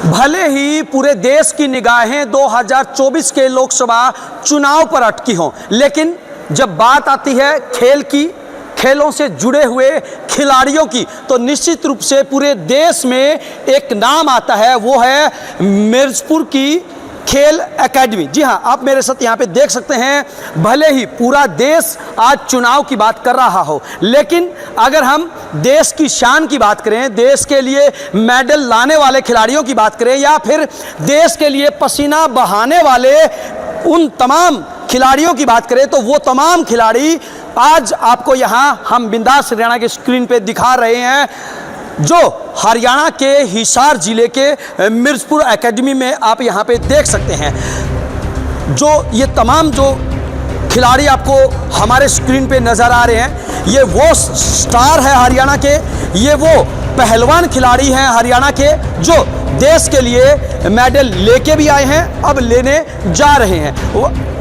भले ही पूरे देश की निगाहें 2024 के लोकसभा चुनाव पर अटकी हों, लेकिन जब बात आती है खेल की, खेलों से जुड़े हुए खिलाड़ियों की, तो निश्चित रूप से पूरे देश में एक नाम आता है, वो है मिर्जपुर की खेल एकेडमी। जी हाँ, आप मेरे साथ यहाँ पे देख सकते हैं, भले ही पूरा देश आज चुनाव की बात कर रहा हो, लेकिन अगर हम देश की शान की बात करें, देश के लिए मेडल लाने वाले खिलाड़ियों की बात करें, या फिर देश के लिए पसीना बहाने वाले उन तमाम खिलाड़ियों की बात करें, तो वो तमाम खिलाड़ी आज आपको यहाँ हम बिंदास हरियाणा के स्क्रीन पे दिखा रहे हैं, जो हरियाणा के हिसार जिले के मिर्जपुर एकेडमी में आप यहाँ पे देख सकते हैं। जो ये तमाम जो खिलाड़ी आपको हमारे स्क्रीन पे नज़र आ रहे हैं, ये वो स्टार है हरियाणा के, ये वो पहलवान खिलाड़ी हैं हरियाणा के, जो देश के लिए मेडल लेके भी आए हैं, अब लेने जा रहे हैं।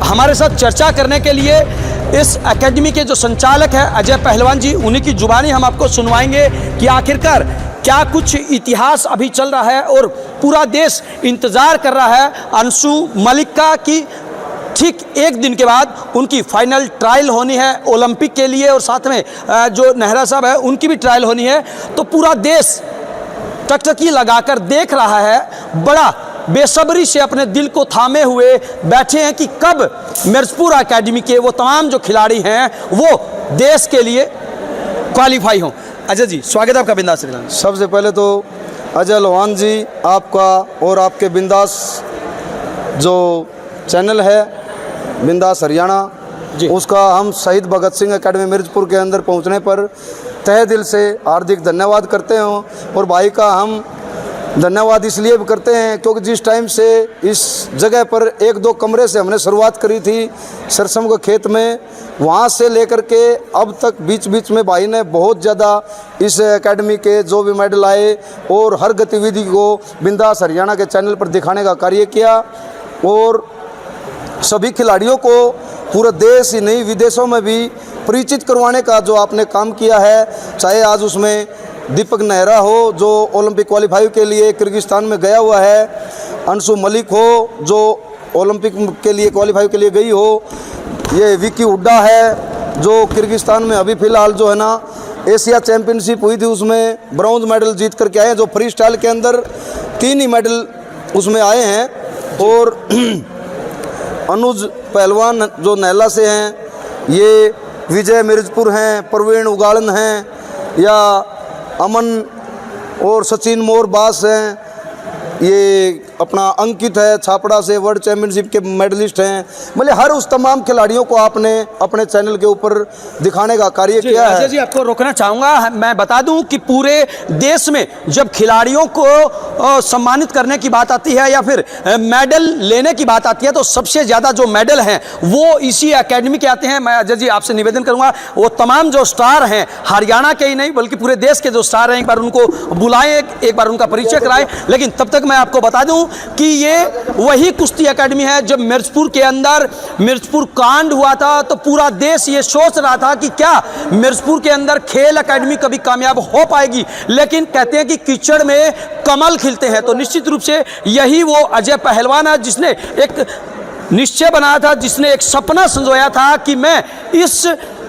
हमारे साथ चर्चा करने के लिए इस एकेडमी के जो संचालक हैं अजय पहलवान जी, उन्हीं की जुबानी हम आपको सुनवाएंगे कि आखिरकार क्या कुछ इतिहास अभी चल रहा है और पूरा देश इंतज़ार कर रहा है अंशु मलिक का कि ठीक एक दिन के बाद उनकी फाइनल ट्रायल होनी है ओलंपिक के लिए, और साथ में जो नेहरा साहब है उनकी भी ट्रायल होनी है। तो पूरा देश टकटकी लगाकर देख रहा है, बड़ा बेसब्री से अपने दिल को थामे हुए बैठे हैं कि कब मिर्जपुर एकेडमी के वो तमाम जो खिलाड़ी हैं वो देश के लिए क्वालिफाई हों। अजय जी, स्वागत है आपका बिंदास हरियाणा। सबसे पहले तो अजय लोहान जी, आपका और आपके बिंदास जो चैनल है बिंदास हरियाणा, उसका हम शहीद भगत सिंह एकेडमी मिर्जपुर के अंदर पहुंचने पर तहे दिल से हार्दिक धन्यवाद करते हैं। और भाई का हम धन्यवाद इसलिए भी करते हैं क्योंकि जिस टाइम से इस जगह पर 1-2 कमरे से हमने शुरुआत करी थी सरसों के खेत में, वहाँ से लेकर के अब तक बीच बीच में भाई ने बहुत ज़्यादा इस एकेडमी के जो भी मेडल आए और हर गतिविधि को बिंदास हरियाणा के चैनल पर दिखाने का कार्य किया, और सभी खिलाड़ियों को पूरे देश ही नहीं विदेशों में भी परिचित करवाने का जो आपने काम किया है, चाहे आज उसमें दीपक नेहरा हो जो ओलंपिक क्वालिफाई के लिए किर्गिस्तान में गया हुआ है, अंशु मलिक हो जो ओलंपिक के लिए क्वालिफाई के लिए गई हो, ये विकी हुड्डा है जो किर्गिस्तान में अभी फ़िलहाल जो है ना एशिया चैम्पियनशिप हुई थी उसमें ब्रॉन्ज मेडल जीत करके आए हैं, जो फ्री स्टाइल के अंदर 3 ही मेडल उसमें आए हैं। और अनुज पहलवान जो नैला से हैं, ये विजय मिर्जपुर हैं, प्रवीण उगाड़न हैं, या अमन और सचिन मोर बास हैं, ये अपना अंकित है छापड़ा से वर्ल्ड चैम्पियनशिप के मेडलिस्ट हैं। मतलब हर उस तमाम खिलाड़ियों को आपने अपने चैनल के ऊपर दिखाने का कार्य किया है। अजय जी, आपको रोकना चाहूँगा, मैं बता दूं कि पूरे देश में जब खिलाड़ियों को सम्मानित करने की बात आती है या फिर मेडल लेने की बात आती है, तो सबसे ज़्यादा जो मेडल हैं वो इसी एकेडमी के आते हैं। मैं अजय जी आपसे निवेदन करूँगा, वो तमाम जो स्टार हैं हरियाणा के ही नहीं बल्कि पूरे देश के जो स्टार हैं, एक बार उनको बुलाएं, एक बार उनका परिचय कराएं। लेकिन तब तक मैं आपको बता दूं कि ये वही कुश्ती एकेडमी है जब मिर्जपुर के अंदर मिर्जपुर कांड हुआ था, तो पूरा देश ये सोच रहा था कि क्या मिर्जपुर के अंदर खेल एकेडमी कभी कामयाब हो पाएगी, लेकिन कहते हैं कि कीचड़ में कमल खिलते हैं। तो निश्चित रूप से यही वो अजय पहलवान है जिसने एक निश्चय बनाया था, जिसने एक सपना संजोया था कि मैं इस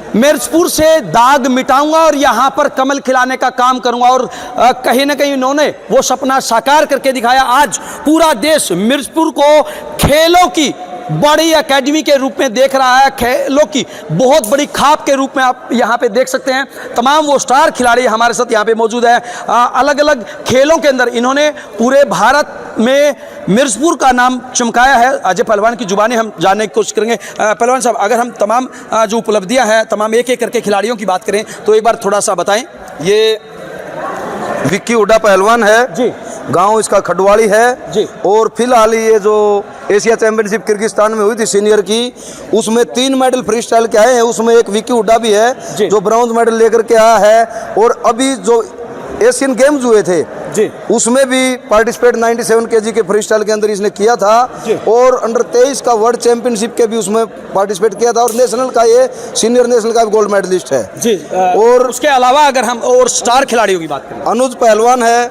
मिर्जपुर से दाग मिटाऊंगा और यहाँ पर कमल खिलाने का काम करूंगा, और कहीं ना कहीं उन्होंने वो सपना साकार करके दिखाया। आज पूरा देश मिर्जपुर को खेलों की बड़ी एकेडमी के रूप में देख रहा है, खेलों की बहुत बड़ी खाप के रूप में आप यहाँ पे देख सकते हैं। तमाम वो स्टार खिलाड़ी हमारे साथ यहाँ पे मौजूद है। अलग अलग खेलों के अंदर इन्होंने पूरे भारत में मिर्जपुर का नाम चमकाया है। अजय पहलवान की जुबानी हम जानने की कोशिश करेंगे। पहलवान साहब, अगर हम तमाम जो उपलब्धियाँ हैं तमाम एक एक करके खिलाड़ियों की बात करें तो एक बार थोड़ा सा बताएँ। ये विक्की हुड्डा पहलवान है जी, गांव इसका खडवाड़ी है जी, और फिलहाल ये जो एशिया चैंपियनशिप किर्गिस्तान में हुई थी सीनियर की, उसमें 3 मेडल फ्री स्टाइल के आए हैं, उसमें एक विक्की हुड्डा भी है जो ब्रॉन्ज मेडल लेकर के आया है। और अभी जो एशियन गेम्स हुए थे जी, उसमें भी पार्टिसिपेट 97 kg के फ्री स्टाइल के अंदर इसने किया था, और अंडर 23 का वर्ल्ड चैंपियनशिप के भी उसमें पार्टिसिपेट किया था, और नेशनल का ये सीनियर नेशनल का भी गोल्ड मेडलिस्ट है जी। और उसके अलावा अगर हम और स्टार खिलाड़ियों की बात करें, अनुज पहलवान है,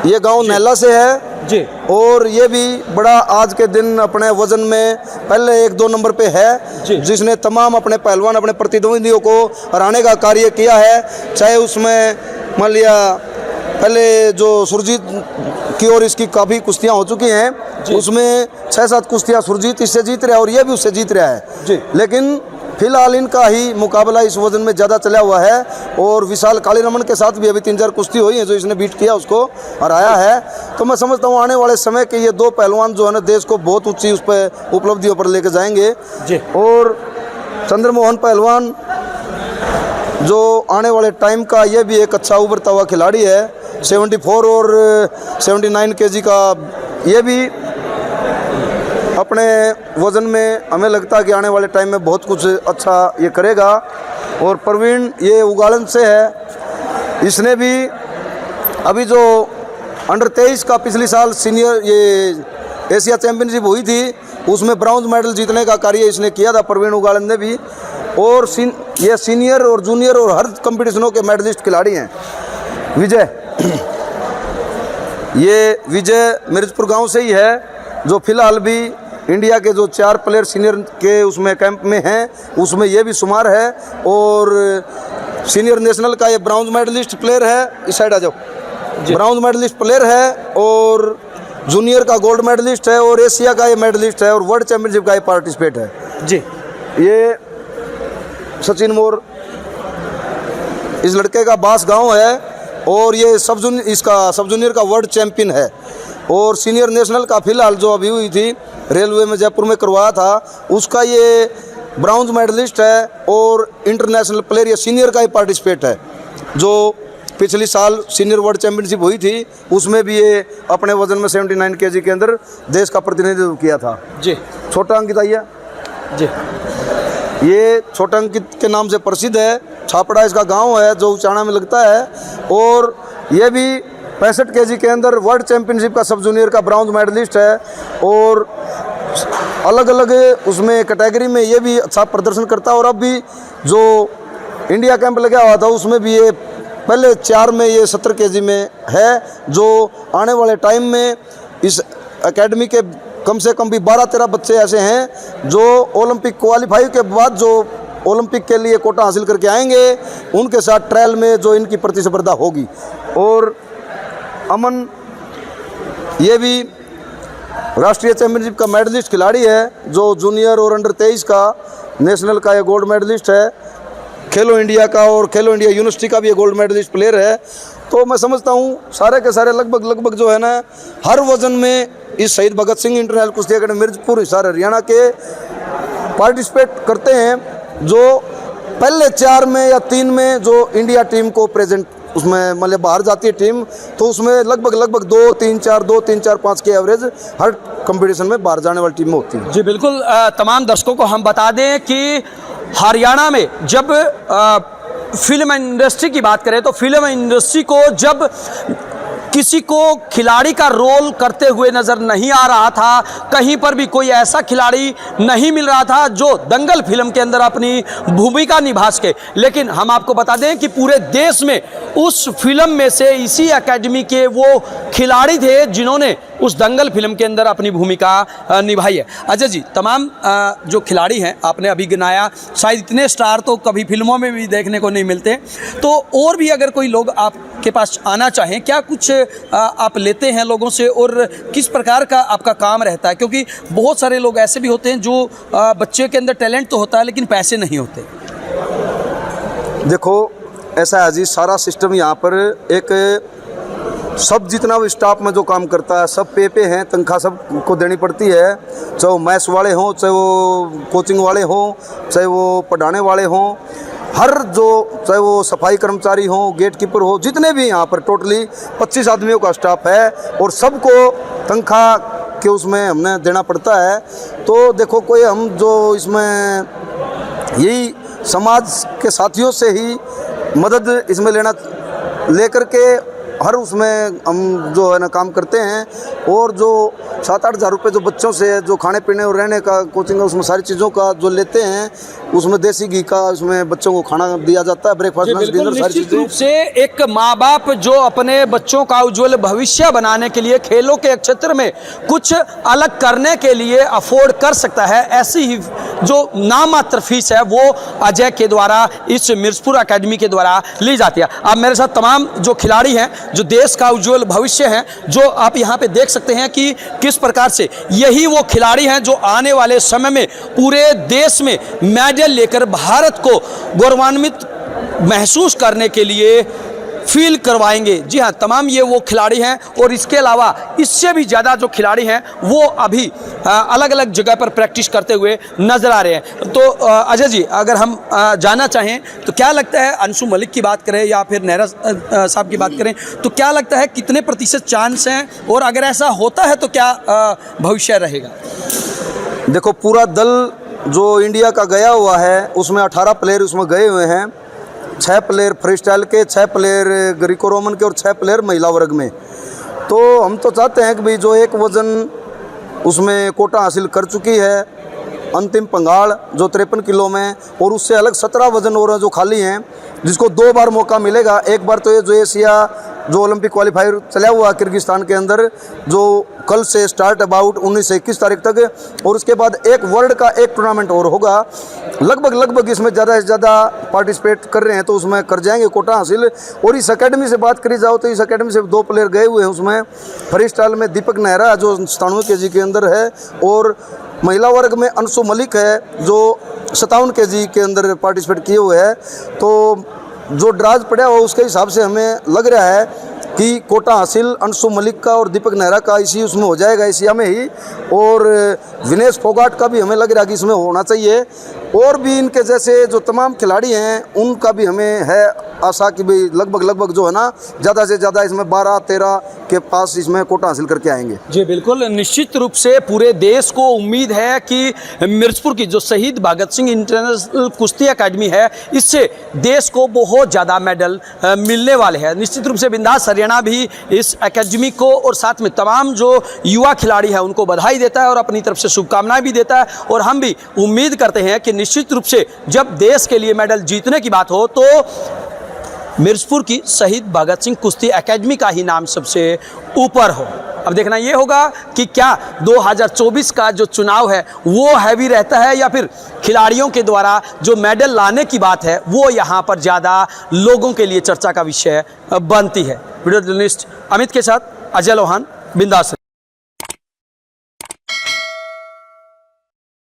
ये गांव नैला से है जी। और ये भी बड़ा आज के दिन अपने वजन में पहले 1-2 नंबर पे जी। है, जिसने तमाम अपने पहलवान अपने प्रतिद्वंदियों को हराने का कार्य किया है। चाहे उसमें मान लिया पहले जो सुरजीत की और इसकी काफ़ी कुश्तियाँ हो चुकी हैं, उसमें 6-7 कुश्तियाँ सुरजीत इससे जीत रहा है और ये भी उससे जीत रहा है जी। लेकिन फिलहाल इनका ही मुकाबला इस वजन में ज़्यादा चला हुआ है और विशाल कालीरमन के साथ भी अभी 3-4 कुश्ती हुई है जो इसने बीट किया, उसको हराया है। तो मैं समझता हूँ आने वाले समय के ये 2 पहलवान जो है ना देश को बहुत ऊंची उस पर उपलब्धियों पर लेकर जाएंगे जी। और चंद्रमोहन पहलवान जो आने वाले टाइम का ये भी एक अच्छा उभरता हुआ खिलाड़ी है, 74 और 79 केजी का ये भी अपने वज़न में हमें लगता है कि आने वाले टाइम में बहुत कुछ अच्छा ये करेगा। और प्रवीण ये उगाड़न से है, इसने भी अभी जो अंडर 23 का पिछले साल सीनियर ये एशिया चैम्पियनशिप हुई थी उसमें ब्राउन्ज मेडल जीतने का कार्य इसने किया था, प्रवीण उगाड़न ने भी। और ये सीनियर और जूनियर और हर कंपटीशनों के मेडलिस्ट खिलाड़ी हैं। विजय ये विजय मिर्जपुर गांव से ही है, जो फिलहाल भी इंडिया के जो 4 प्लेयर सीनियर के उसमें कैंप में हैं उसमें ये भी शुमार है। और सीनियर नेशनल का ये ब्राउन्ज मेडलिस्ट प्लेयर है, इस साइड आ जाओ, ब्राउन्ज मेडलिस्ट प्लेयर है और जूनियर का गोल्ड मेडलिस्ट है और एशिया का ये मेडलिस्ट है और वर्ल्ड चैम्पियनशिप का ये पार्टिसिपेट है जी। ये सचिन मोर इस लड़के का बास गांव है और ये इसका सब जूनियर का वर्ल्ड चैंपियन है और सीनियर नेशनल का फिलहाल जो अभी हुई थी रेलवे में जयपुर में करवाया था उसका ये ब्राउन्ज मेडलिस्ट है और इंटरनेशनल प्लेयर ये सीनियर का ही पार्टिसिपेट है। जो पिछली साल सीनियर वर्ल्ड चैंपियनशिप हुई थी उसमें भी ये अपने वजन में 79 केजी के अंदर देश का प्रतिनिधित्व किया था जी। छोटा अंकित आइया जी। ये छोटा अंकित के नाम से प्रसिद्ध है, छापड़ा इसका गांव है जो उचाना में लगता है और ये भी 65 केजी के अंदर वर्ल्ड चैंपियनशिप का सब जूनियर का ब्राउन्ज मेडलिस्ट है और अलग अलग उसमें कैटेगरी में ये भी अच्छा प्रदर्शन करता है। और अब भी जो इंडिया कैंप लगा हुआ था उसमें भी ये पहले 4 में ये 70 केजी में है, जो आने वाले टाइम में इस एकेडमी के कम से कम भी 12-13 बच्चे ऐसे हैं जो ओलंपिक क्वालिफाई के बाद जो ओलंपिक के लिए कोटा हासिल करके आएंगे उनके साथ ट्रायल में जो इनकी प्रतिस्पर्धा होगी। और अमन ये भी राष्ट्रीय चैंपियनशिप का मेडलिस्ट खिलाड़ी है जो जूनियर और अंडर 23 का नेशनल का ये गोल्ड मेडलिस्ट है, खेलो इंडिया का और खेलो इंडिया यूनिवर्सिटी का भी ये गोल्ड मेडलिस्ट प्लेयर है। तो मैं समझता हूँ सारे के सारे लगभग जो है ना हर वजन में इस शहीद भगत सिंह इंटरनेशनल कुश्ती अकेडमी मिर्जपुर हिसार हरियाणा के पार्टिसिपेट करते हैं। जो पहले 4 में या 3 में जो इंडिया टीम को प्रेजेंट उसमें मतलब बाहर जाती है टीम तो उसमें लगभग 2-3-4-5 के एवरेज हर कंपटीशन में बाहर जाने वाली टीम में होती है। जी बिल्कुल। तमाम दर्शकों को हम बता दें कि हरियाणा में जब फिल्म इंडस्ट्री की बात करें तो फिल्म इंडस्ट्री को जब किसी को खिलाड़ी का रोल करते हुए नज़र नहीं आ रहा था, कहीं पर भी कोई ऐसा खिलाड़ी नहीं मिल रहा था जो दंगल फिल्म के अंदर अपनी भूमिका निभा सके। लेकिन हम आपको बता दें कि पूरे देश में उस फिल्म में से इसी एकेडमी के वो खिलाड़ी थे जिन्होंने उस दंगल फिल्म के अंदर अपनी भूमिका निभाई है। अजय जी, तमाम जो खिलाड़ी हैं आपने अभी गिनाया, शायद इतने स्टार तो कभी फिल्मों में भी देखने को नहीं मिलते, तो और भी अगर कोई लोग आपके पास आना चाहें, क्या कुछ आप लेते हैं लोगों से और किस प्रकार का आपका काम रहता है? क्योंकि बहुत सारे लोग ऐसे भी होते हैं जो बच्चे के अंदर टैलेंट तो होता है लेकिन पैसे नहीं होते। देखो ऐसा है जी, सारा सिस्टम यहाँ पर एक सब जितना भी स्टाफ में जो काम करता है सब पे हैं, तनख्वाह सबको देनी पड़ती है, चाहे वो मैथ्स वाले हों, चाहे वो कोचिंग वाले हों, चाहे वो पढ़ाने वाले हों, हर जो चाहे वो सफाई कर्मचारी हों, गेट कीपर हो, जितने भी यहाँ पर टोटली 25 आदमियों का स्टाफ है और सबको तनख्वाह के उसमें हमने देना पड़ता है। तो देखो कोई हम जो इसमें यही समाज के साथियों से ही मदद इसमें लेकर के हर उसमें हम जो है ना काम करते हैं। और जो 7-8 हज़ार रुपये जो बच्चों से जो खाने पीने और रहने का कोचिंग है उसमें सारी चीज़ों का जो लेते हैं, उसमें देसी घी का उसमें बच्चों को खाना दिया जाता है, ब्रेकफास्ट लंच डिनर सारी निश्चित चीज़ें। रूप से एक माँ बाप जो अपने बच्चों का उज्जवल भविष्य बनाने के लिए खेलों के क्षेत्र में कुछ अलग करने के लिए अफोर्ड कर सकता है, ऐसी ही जो नाममात्र फीस है वो अजय के द्वारा इस मिर्जपुर एकेडमी के द्वारा ली जाती है। अब मेरे साथ तमाम जो खिलाड़ी हैं, जो देश का उज्जवल भविष्य हैं, जो आप यहाँ पे देख सकते हैं कि किस प्रकार से यही वो खिलाड़ी हैं जो आने वाले समय में पूरे देश में मेडल लेकर भारत को गौरवान्वित महसूस करने के लिए फील करवाएंगे। जी हाँ, तमाम ये वो खिलाड़ी हैं और इसके अलावा इससे भी ज़्यादा जो खिलाड़ी हैं वो अभी अलग अलग जगह पर प्रैक्टिस करते हुए नज़र आ रहे हैं। तो अजय जी, अगर हम जानना चाहें तो क्या लगता है, अंशु मलिक की बात करें या फिर नेहरा साहब की बात करें, तो क्या लगता है कितने प्रतिशत चांस हैं, और अगर ऐसा होता है तो क्या भविष्य रहेगा? देखो, पूरा दल जो इंडिया का गया हुआ है उसमें 18 प्लेयर उसमें गए हुए हैं, 6 प्लेयर फ्री स्टाइल के, 6 प्लेयर ग्रीको रोमन के और 6 प्लेयर महिला वर्ग में। तो हम तो चाहते हैं कि भाई जो एक वज़न उसमें कोटा हासिल कर चुकी है अंतिम पंगाड़ जो 53 किलो में, और उससे अलग 17 वज़न और जो खाली हैं जिसको 2 बार मौका मिलेगा। एक बार तो ये जो एशिया जो ओलंपिक क्वालिफायर चला हुआ किर्गिस्तान के अंदर, जो कल से स्टार्ट अबाउट 19 से 21 तारीख तक, और उसके बाद एक वर्ल्ड का एक टूर्नामेंट और होगा। लगभग इसमें ज़्यादा से ज़्यादा पार्टिसिपेट कर रहे हैं तो उसमें कर जाएंगे कोटा हासिल। और इस एकेडमी से बात करी जाओ तो इस एकेडमी से 2 प्लेयर गए हुए हैं उसमें। फ्री स्टाइल में दीपक नेहरा जो 97 kg के अंदर है, और महिला वर्ग में अंशु मलिक है जो 57 kg के अंदर पार्टिसिपेट किए हुए हैं। तो जो ड्राज पड़ा हुआ उसके हिसाब से हमें लग रहा है कि कोटा हासिल अंशु मलिक का और दीपक नेहरा का इसी उसमें हो जाएगा, एशिया में ही। और विनेश फोगाट का भी हमें लग रहा है कि इसमें होना चाहिए। और भी इनके जैसे जो तमाम खिलाड़ी हैं उनका भी हमें है आशा कि भाई लगभग जो है ना ज़्यादा से ज़्यादा इसमें 12-13 के पास इसमें कोटा हासिल करके आएंगे। जी बिल्कुल, निश्चित रूप से पूरे देश को उम्मीद है कि मिर्जपुर की जो शहीद भगत सिंह इंटरनेशनल कुश्ती एकेडमी है, इससे देश को बहुत ज़्यादा मेडल मिलने वाले हैं। निश्चित रूप से बिंदास हरियाणा भी इस एकेडमी को और साथ में तमाम जो युवा खिलाड़ी हैं उनको बधाई देता है और अपनी तरफ से शुभकामनाएं भी देता है। और हम भी उम्मीद करते हैं कि निश्चित रूप से जब देश के लिए मेडल जीतने की बात हो तो मिर्जपुर की शहीद भगत सिंह कुश्ती एकेडमी का ही नाम सबसे ऊपर हो। अब देखना ये होगा कि क्या 2024 का जो चुनाव है वो हैवी रहता है या फिर खिलाड़ियों के द्वारा जो मेडल लाने की बात है वो यहाँ पर ज़्यादा लोगों के लिए चर्चा का विषय बनती है। वीडियो जर्नलिस्ट अमित के साथ अजय लोहान, बिंदास।